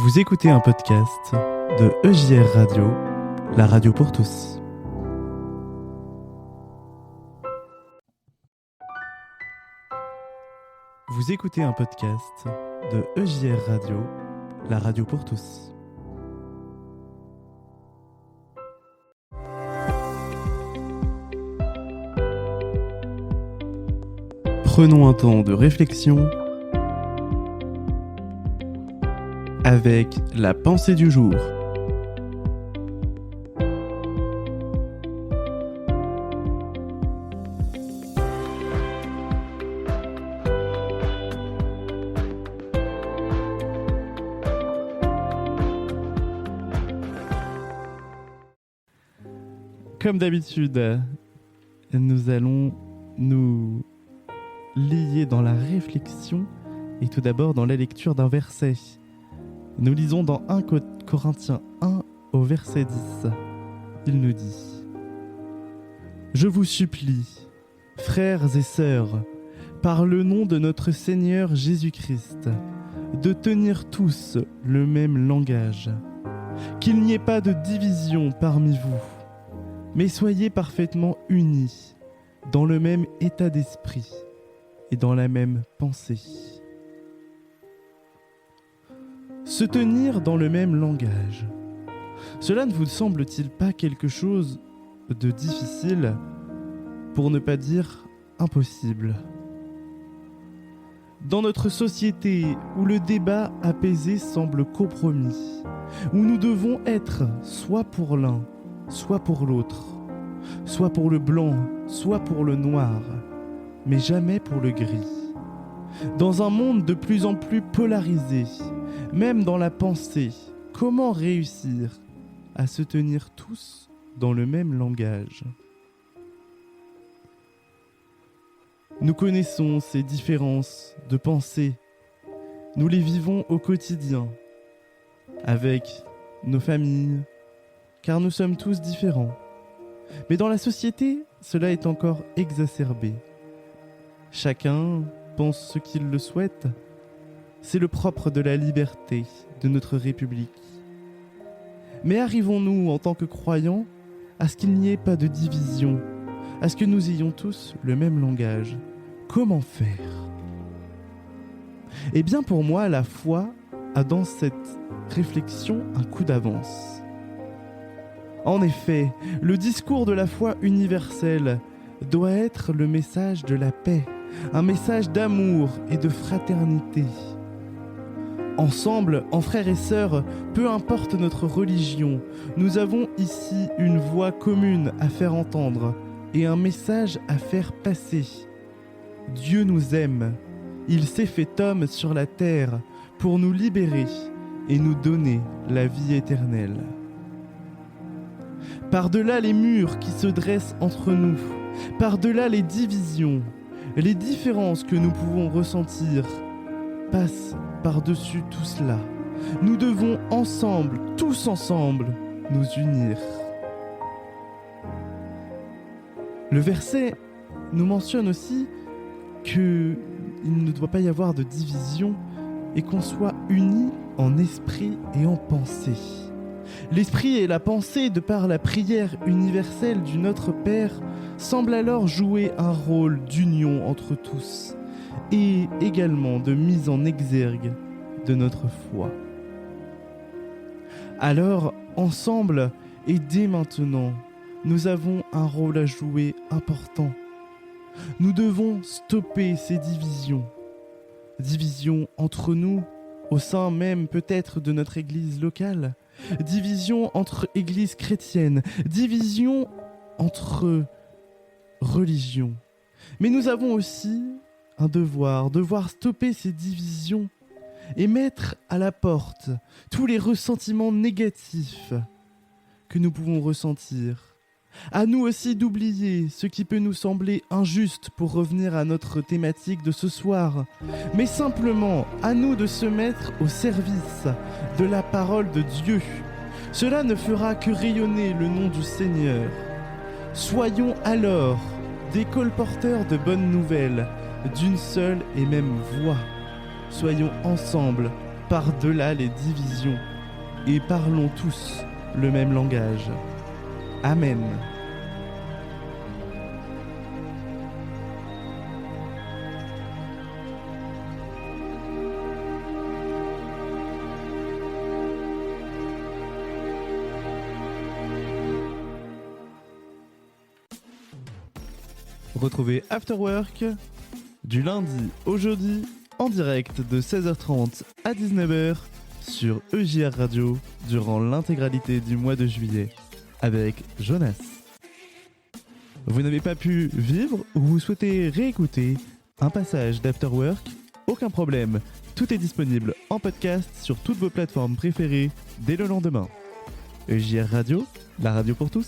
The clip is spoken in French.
Vous écoutez un podcast de EJR Radio, la radio pour tous. Vous écoutez un podcast de EJR Radio, la radio pour tous. Prenons un temps de réflexion avec la pensée du jour. Comme d'habitude, nous allons nous lier dans la réflexion et tout d'abord dans la lecture d'un verset. Nous lisons dans 1 Corinthiens 1 au verset 10. Il nous dit : « Je vous supplie, frères et sœurs, par le nom de notre Seigneur Jésus-Christ, de tenir tous le même langage, qu'il n'y ait pas de division parmi vous, mais soyez parfaitement unis dans le même état d'esprit et dans la même pensée. » Se tenir dans le même langage. Cela ne vous semble-t-il pas quelque chose de difficile, pour ne pas dire impossible ? Dans notre société où le débat apaisé semble compromis, où nous devons être soit pour l'un, soit pour l'autre, soit pour le blanc, soit pour le noir, mais jamais pour le gris. Dans un monde de plus en plus polarisé, même dans la pensée, comment réussir à se tenir tous dans le même langage ? Nous connaissons ces différences de pensée. Nous les vivons au quotidien, avec nos familles, car nous sommes tous différents. Mais dans la société, cela est encore exacerbé. Chacun pense ce qu'il le souhaite. C'est le propre de la liberté de notre République. Mais arrivons-nous, en tant que croyants, à ce qu'il n'y ait pas de division, à ce que nous ayons tous le même langage ? Comment faire ? Eh bien, pour moi, la foi a dans cette réflexion un coup d'avance. En effet, le discours de la foi universelle doit être le message de la paix, un message d'amour et de fraternité. Ensemble, en frères et sœurs, peu importe notre religion, nous avons ici une voix commune à faire entendre et un message à faire passer. Dieu nous aime. Il s'est fait homme sur la terre pour nous libérer et nous donner la vie éternelle. Par-delà les murs qui se dressent entre nous, par-delà les divisions, les différences que nous pouvons ressentir, passe par-dessus tout cela. Nous devons ensemble, tous ensemble, nous unir. Le verset nous mentionne aussi qu'il ne doit pas y avoir de division et qu'on soit unis en esprit et en pensée. L'esprit et la pensée, de par la prière universelle du Notre Père, semblent alors jouer un rôle d'union entre tous et également de mise en exergue de notre foi. Alors, ensemble et dès maintenant, nous avons un rôle à jouer important. Nous devons stopper ces divisions. Divisions entre nous, au sein même peut-être de notre église locale. Divisions entre églises chrétiennes. Divisions entre religions. Mais nous avons aussi un devoir stopper ces divisions et mettre à la porte tous les ressentiments négatifs que nous pouvons ressentir. À nous aussi d'oublier ce qui peut nous sembler injuste pour revenir à notre thématique de ce soir, mais simplement à nous de se mettre au service de la parole de Dieu. Cela ne fera que rayonner le nom du Seigneur. Soyons alors des colporteurs de bonnes nouvelles, d'une seule et même voix. Soyons ensemble par-delà les divisions et parlons tous le même langage. Amen. Retrouvez After Work du lundi au jeudi en direct de 16h30 à 19h sur EJR Radio durant l'intégralité du mois de juillet avec Jonas. Vous n'avez pas pu vivre ou vous souhaitez réécouter un passage d'After Work? Aucun problème, tout est disponible en podcast sur toutes vos plateformes préférées dès le lendemain. EJR Radio, la radio pour tous.